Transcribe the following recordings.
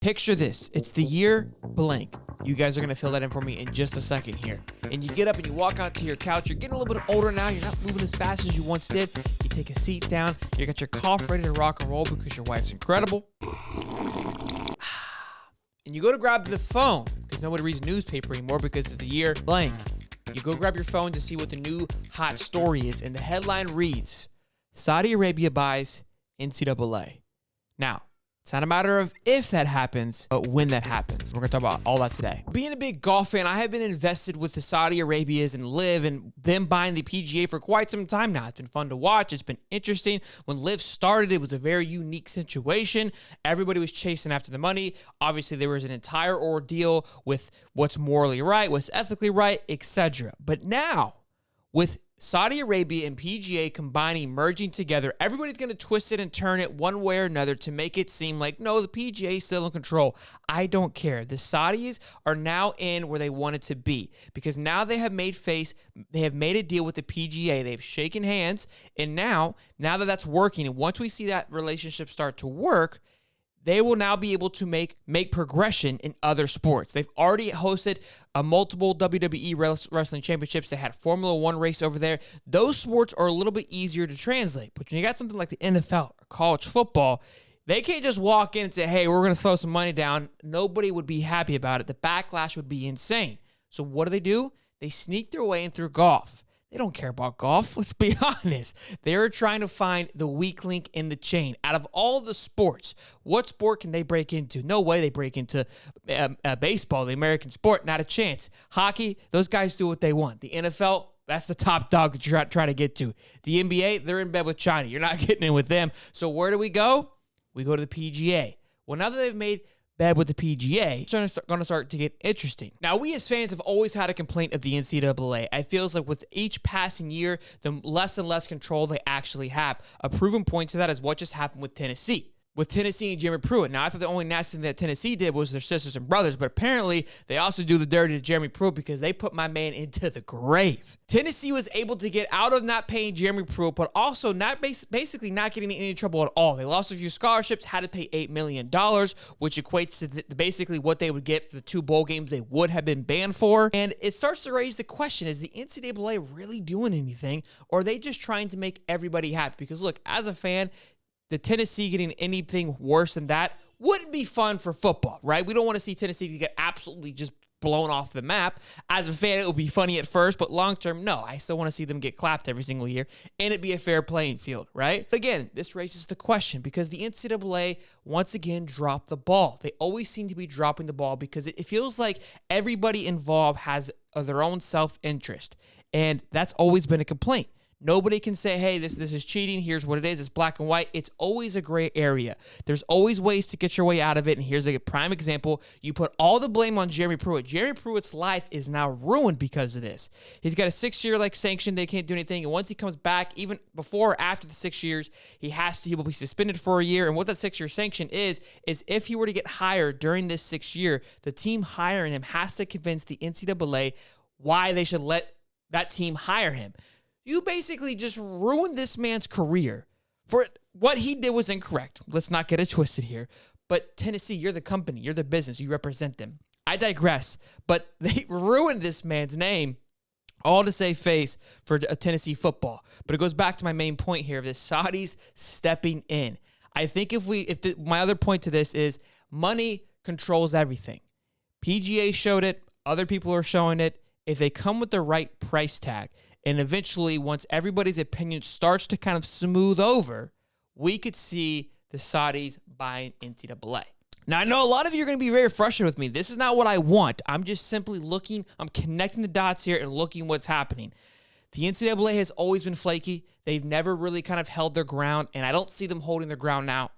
Picture this. It's the year blank. You guys are going to fill that in for me in just a second here. And you get up and you walk out to your couch. You're getting a little bit older now. You're not moving as fast as you once did. You take a seat down. You got your cough ready to rock and roll because your wife's incredible. And you go to grab the phone because nobody reads newspaper anymore because it's the year blank. You go grab your phone to see what the new hot story is. And the headline reads, Saudi Arabia buys NCAA. Now, it's not a matter of if that happens, but when that happens. We're going to talk about all that today. Being a big golf fan, I have been invested with the Saudi Arabias and LIV and them buying the PGA for quite some time now. It's been fun to watch. It's been interesting. When LIV started, it was a very unique situation. Everybody was chasing after the money. Obviously, there was an entire ordeal with what's morally right, what's ethically right, etc. But now, with Saudi Arabia and PGA combining, merging together, everybody's going to twist it and turn it one way or another to make it seem like, no, the PGA is still in control. I don't care. The Saudis are now in where they wanted to be because now they have made a deal with the PGA. They've shaken hands, and now that that's working, and once we see that relationship start to work, they will now be able to make progression in other sports. They've already hosted multiple WWE wrestling championships. They had a Formula One race over there. Those sports are a little bit easier to translate. But when you got something like the NFL or college football, they can't just walk in and say, hey, we're going to throw some money down. Nobody would be happy about it. The backlash would be insane. So what do? They sneak their way in through golf. They don't care about golf. Let's be honest. They're trying to find the weak link in the chain. Out of all the sports, what sport can they break into? No way they break into baseball, the American sport. Not a chance. Hockey, those guys do what they want. The NFL, that's the top dog that you're trying to get to. The NBA, they're in bed with China. You're not getting in with them. So where do we go? We go to the PGA. Well, now that they've made bed with the PGA, it's going to start to get interesting. Now, we as fans have always had a complaint of the NCAA. I feel like with each passing year, the less and less control they actually have. A proven point to that is what just happened with Tennessee. With Tennessee and Jeremy Pruitt. Now, I thought the only nasty thing that Tennessee did was their sisters and brothers, but apparently they also do the dirty to Jeremy Pruitt because they put my man into the grave. Tennessee was able to get out of not paying Jeremy Pruitt, but also not basically not getting in any trouble at all. They lost a few scholarships, had to pay $8 million, which equates to basically what they would get for the 2 bowl games they would have been banned for. And it starts to raise the question, is the NCAA really doing anything, or are they just trying to make everybody happy? Because look, as a fan, the Tennessee getting anything worse than that wouldn't be fun for football, right? We don't want to see Tennessee get absolutely just blown off the map. As a fan, it would be funny at first, but long-term, no. I still want to see them get clapped every single year, and it be a fair playing field, right? But again, this raises the question because the NCAA, once again, dropped the ball. They always seem to be dropping the ball because it feels like everybody involved has their own self-interest, and that's always been a complaint. Nobody can say, hey, this is cheating. Here's what it is. It's black and white. It's always a gray area. There's always ways to get your way out of it. And here's a prime example. You put all the blame on Jeremy Pruitt. Jeremy Pruitt's life is now ruined because of this. He's got a 6-year sanction. They can't do anything. And once he comes back, even before or after the 6 years, he will be suspended for a year. And what that 6-year sanction is if he were to get hired during this 6th year, the team hiring him has to convince the NCAA why they should let that team hire him. You basically just ruined this man's career. For what he did was incorrect. Let's not get it twisted here. But Tennessee, you're the company. You're the business. You represent them. I digress. But they ruined this man's name all to save face for Tennessee football. But it goes back to my main point here of the Saudis stepping in. I think my other point to this is money controls everything. PGA showed it. Other people are showing it. If they come with the right price tag, and eventually, once everybody's opinion starts to kind of smooth over, we could see the Saudis buying NCAA. Now, I know a lot of you are going to be very frustrated with me. This is not what I want. I'm just simply I'm connecting the dots here and looking what's happening. The NCAA has always been flaky. They've never really kind of held their ground, and I don't see them holding their ground now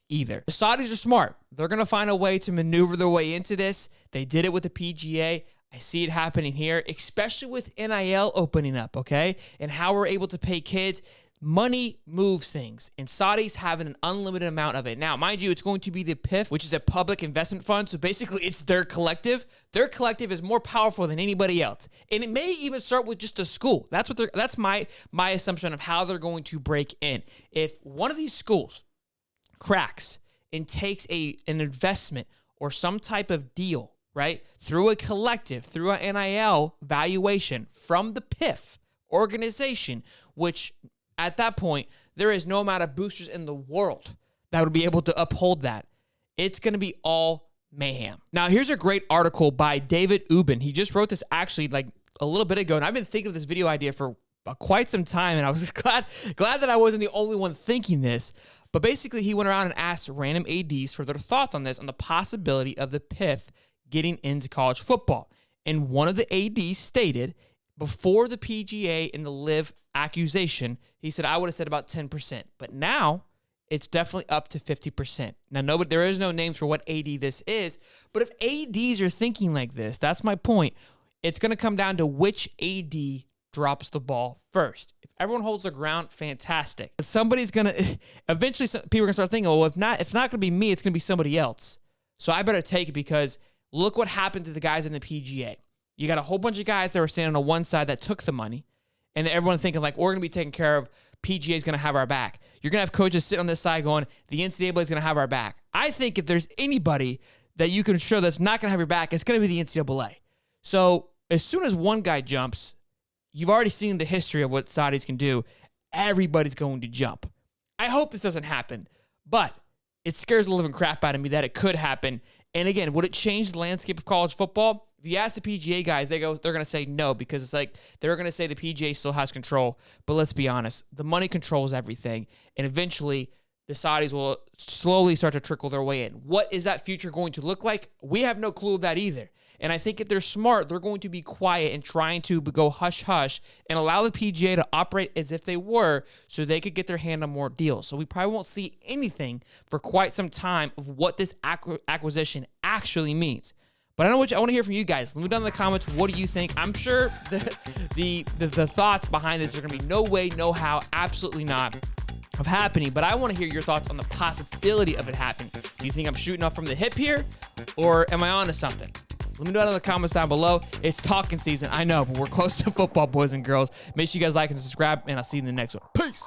either. The Saudis are smart. They're going to find a way to maneuver their way into this. They did it with the PGA. I see it happening here, especially with NIL opening up, okay? And how we're able to pay kids. Money moves things, and Saudis have an unlimited amount of it. Now, mind you, it's going to be the PIF, which is a public investment fund, so basically it's their collective. Their collective is more powerful than anybody else, and it may even start with just a school. That's my assumption of how they're going to break in. If one of these schools cracks and takes an investment or some type of deal, right, through a collective, through an NIL valuation from the PIF organization, which at that point, there is no amount of boosters in the world that would be able to uphold that. It's going to be all mayhem. Now, here's a great article by David Ubben. He just wrote this actually like a little bit ago, and I've been thinking of this video idea for quite some time, and I was glad that I wasn't the only one thinking this. But basically, he went around and asked random ADs for their thoughts on this, on the possibility of the PIF getting into college football. And one of the ADs stated, before the PGA and the LIV accusation, he said, I would have said about 10%. But now, it's definitely up to 50%. Now, there is no names for what AD this is, but if ADs are thinking like this, that's my point. It's going to come down to which AD drops the ball first. If everyone holds their ground, fantastic. But somebody's going to, eventually people are going to start thinking, well, if it's not going to be me, it's going to be somebody else. So I better take it, because look what happened to the guys in the PGA. You got a whole bunch of guys that were standing on one side that took the money, and everyone thinking like, we're going to be taken care of. PGA is going to have our back. You're going to have coaches sitting on this side going, the NCAA is going to have our back. I think if there's anybody that you can show that's not going to have your back, it's going to be the NCAA. So as soon as one guy jumps, you've already seen the history of what Saudis can do. Everybody's going to jump. I hope this doesn't happen, but it scares the living crap out of me that it could happen. And again, would it change the landscape of college football? If you ask the PGA guys, they're going to say no, because it's like they're going to say the PGA still has control. But let's be honest, the money controls everything, and eventually the Saudis will slowly start to trickle their way in. What is that future going to look like? We have no clue of that either. And I think if they're smart, they're going to be quiet and trying to go hush-hush and allow the PGA to operate as if they were, so they could get their hand on more deals. So we probably won't see anything for quite some time of what this acquisition actually means. But I want to hear from you guys. Let me know down in the comments, what do you think? I'm sure the thoughts behind this are going to be no way, no how, absolutely not of happening. But I want to hear your thoughts on the possibility of it happening. Do you think I'm shooting off from the hip here, or am I on to something? Let me know down in the comments down below. It's talking season, I know, but we're close to football, boys and girls. Make sure you guys like and subscribe, and I'll see you in the next one. Peace.